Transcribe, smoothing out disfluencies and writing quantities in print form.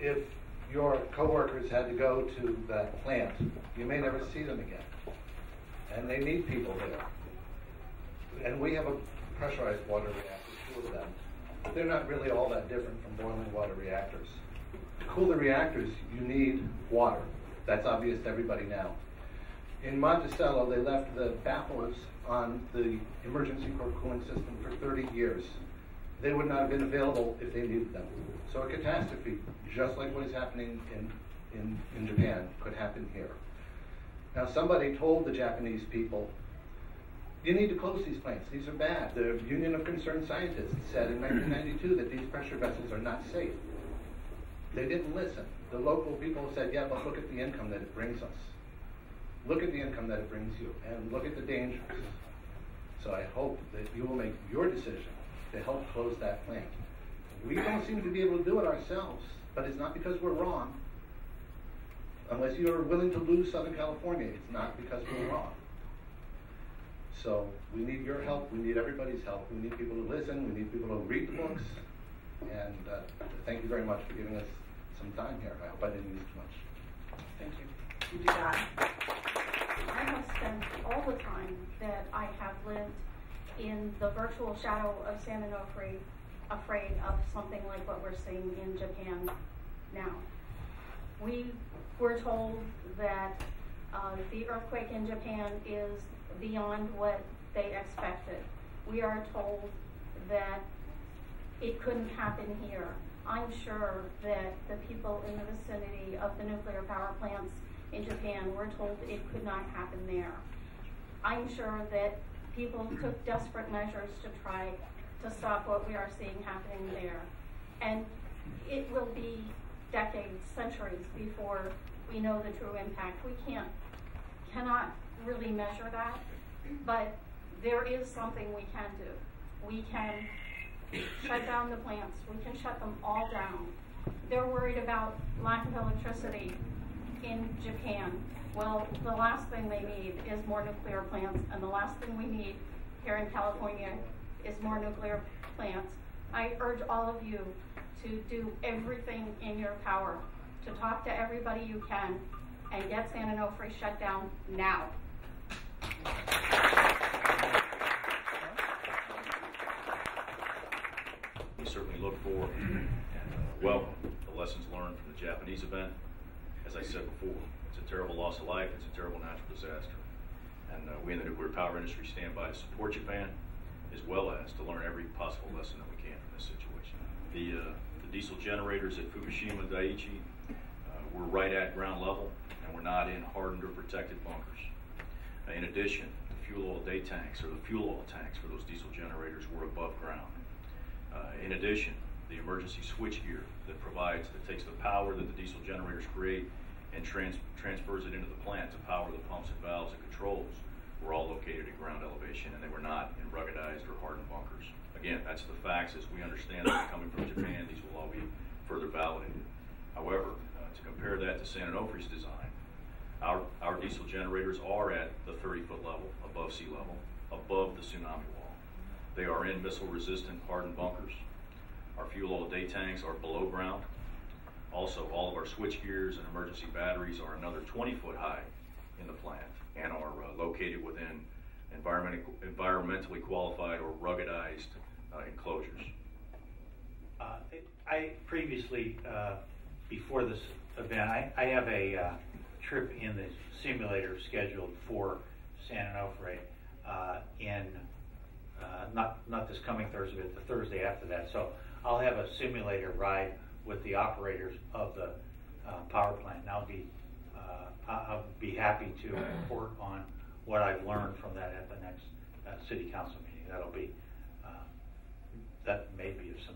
if your coworkers had to go to that plant, you may never see them again. And they need people there. And we have a pressurized water reactor, 2 of them. They're not really all that different from boiling water reactors. To cool the reactors, you need water. That's obvious to everybody now. In Monticello, they left the baffles on the emergency core cooling system for 30 years. They would not have been available if they needed them. So a catastrophe, just like what is happening in Japan, could happen here. Now, somebody told the Japanese people, you need to close these plants. These are bad. The Union of Concerned Scientists said in 1992 that these pressure vessels are not safe. They didn't listen. The local people said, yeah, but look at the income that it brings us. Look at the income that it brings you, and look at the dangers. So I hope that you will make your decision to help close that plant. We don't seem to be able to do it ourselves, but it's not because we're wrong. Unless you are willing to lose Southern California, it's not because we're wrong. So we need your help. We need everybody's help. We need people to listen. We need people to read the books. And thank you very much for giving us some time here. I hope I didn't use too much. Thank you. You do that. I have spent all the time that I have lived in the virtual shadow of San Onofre, afraid of something like what we're seeing in Japan now. We were told that the earthquake in Japan is beyond what they expected. We are told that it couldn't happen here. I'm sure that the people in the vicinity of the nuclear power plants in Japan were told it could not happen there. I'm sure that people took desperate measures to try to stop what we are seeing happening there. And it will be decades, centuries before we know the true impact. We cannot really measure that, but there is something we can do. We can shut down the plants. We can shut them all down. They're worried about lack of electricity in Japan. Well, the last thing they need is more nuclear plants, and the last thing we need here in California is more nuclear plants. I urge all of you to do everything in your power to talk to everybody you can and get San Onofre shut down now. We certainly look for and welcome the lessons learned from the Japanese event. As I said before, it's a terrible loss of life, it's a terrible natural disaster. And we in the nuclear power industry stand by to support Japan, as well as to learn every possible lesson that we can from this situation. The diesel generators at Fukushima Daiichi were right at ground level, and we're not in hardened or protected bunkers. In addition, the fuel oil day tanks, or the fuel oil tanks for those diesel generators, were above ground. In addition, the emergency switchgear that takes the power that the diesel generators create and transfers it into the plant to power the pumps and valves and controls were all located at ground elevation, and they were not in ruggedized or hardened bunkers. Again, that's the facts as we understand them coming from Japan. These will all be further validated. However, to compare that to San Onofre's design, our diesel generators are at the 30-foot level, above sea level, above the tsunami wall. They are in missile-resistant hardened bunkers. Our fuel oil day tanks are below ground. Also, all of our switch gears and emergency batteries are another 20-foot high in the plant and are located within environmentally qualified or ruggedized enclosures. I previously, before this event, I have a trip in the simulator scheduled for San Onofre in not this coming Thursday, but the Thursday after that. So I'll have a simulator ride with the operators of the power plant, and I'll be happy to report on what I've learned from that at the next city council meeting. That may be of some